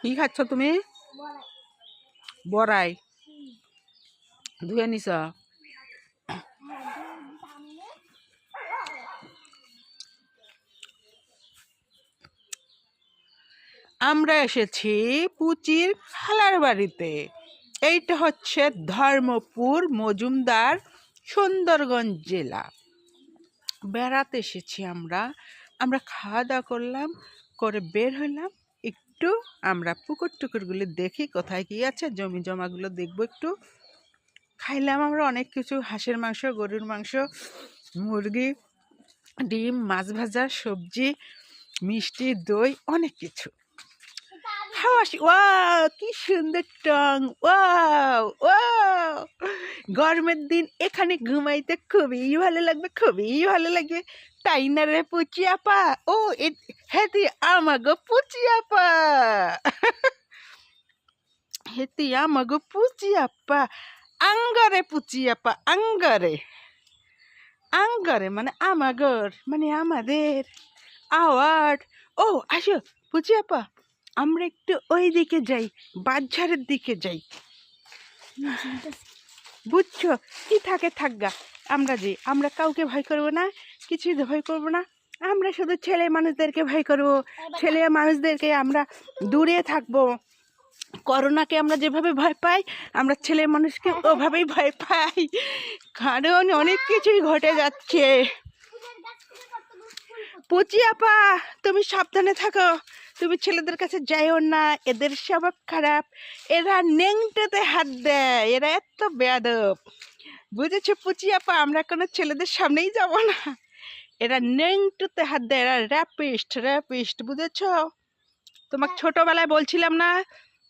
কি খাচ্ছ তুমি? বড়াই ধুয়ে নিছ? আমরা এসেছি পুচির খালার বাড়িতে। এইটা হচ্ছে ধর্মপুর মজুমদার, সুন্দরগঞ্জ জেলা। বেড়াতে এসেছি আমরা। আমরা খাওয়া দাওয়া করলাম, করে বের হলাম একটু আমরা পুকুর টুকুরগুলো দেখি কোথায় কি আছে, জমি জমাগুলো দেখবো একটু। খাইলাম আমরা অনেক কিছু, হাঁসের মাংস, গরুর মাংস, মুরগি, ডিম, মাছ ভাজা, সবজি, মিষ্টি, দই, অনেক কিছু খাওয়া। ওয়াও কি সুন্দর টং! ওয়াও ওয়াও, গরমের দিন এখানে ঘুমাইতে খুবই ভালো লাগবে, খুবই ভালো লাগবে, তাই না রে পুচি আপা? ও হেতি আমাগো পুচি আপা, হেতি আমাগো পুচি আপা। আঙ্গারে পুচি আপা, আঙ্গারে, আঙ্গারে মানে আমাগর, মানে আমাদের আওয়ার। ও আসো পুচি আপা, আমরা একটু ওই দিকে যাই, বাজারের দিকে যাই, বুঝছো? কি থাকে থাকগা, আমরা যে আমরা কাউকে ভয় করবো না, কিছুই ভয় করবো না, আমরা শুধু ছেলে মানুষদেরকে ভয় করবো, ছেলে মানুষদেরকে আমরা দূরে থাকবো। করোনাকে আমরা যেভাবে ভয় পাই, আমরা ছেলে মানুষকে ওভাবেই ভয় পাই, কারণ অনেক কিছুই ঘটে যাচ্ছে। পুচি আপা তুমি সাবধানে থাকো, তুমি ছেলেদের কাছে যাইও না, এদের স্বভাব খারাপ, এরা নেংটেতে হাত দেয়, এরা এত বেয়াদব, বুঝেছো পুচি আপা? আমরা কোনো ছেলেদের সামনেই যাব না, এরা নেংটুতে হাত দেয়, এরা র্যাপিস্ট, র্যাপিস্ট, বুঝেছো? তোমাকে ছোটবেলায় বলছিলাম না,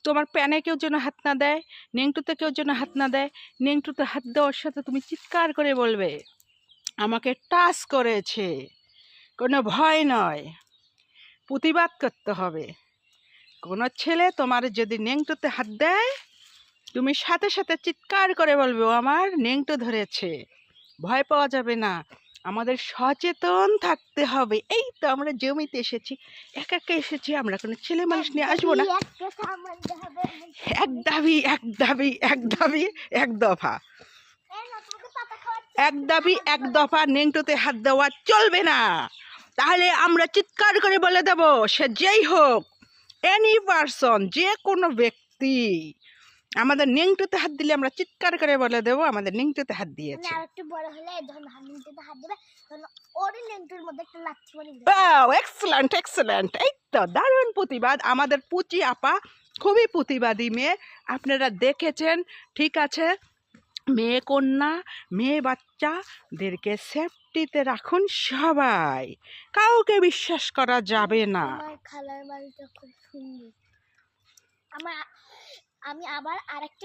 তোমার প্যানে কেউ যেন হাত না দেয়, নেংটুতে কেউ যেন হাত না দেয়। নেংটুতে হাত দেওয়ার সাথে তুমি চিৎকার করে বলবে আমাকে টাচ করেছে, কোনো ভয় নয়, প্রতিবাদ করতে হবে। কোনো ছেলে তোমার যদি নেংটুতে হাত দেয়, তুমি সাথে সাথে চিৎকার করে বলবে ও আমার নেংটু ধরেছে, ভয় পাওয়া যাবে না, আমাদের সচেতন থাকতে হবে। এই তো আমরা জমিতে এসেছি, একা একা এসেছি, আমরা কোনো ছেলে মানুষ নিয়ে আসবো না। এক দাবি, এক দাবি, এক দাবি, এক দফা, এক দাবি এক দফা, নেংটুতে হাত দেওয়া চলবে না। তাহলে আমরা চিৎকার করে বলে দেব, সে যেই হোক, এনি পারসন, যে কোনো ব্যক্তি আমাদের নেংটুতে হাত দিলে আমরা চিৎকার করে বলে দেব আমাদের নেংটুতে হাত দিয়েছে। আরেকটু বড় হলে যখন নেংটুতে হাত দিবে তখন ওর নেংটুর মধ্যে একটা লাথি মারি। ওয়াও এক্সেলেন্ট, এক্সেলেন্ট, এই তো দারুণ প্রতিবাদ। আমাদের পুচি আপা খুবই প্রতিবাদী মেয়ে, আপনারা দেখেছেন। ঠিক আছে, মেয়ে কন্যা, মেয়ে বাচ্চাদেরকে সেফটিতে রাখুন সবাই, কাউকে বিশ্বাস করা যাবে না। আমার খালার বাড়িটা খুব সুন্দর। আমি আবার আরেকটা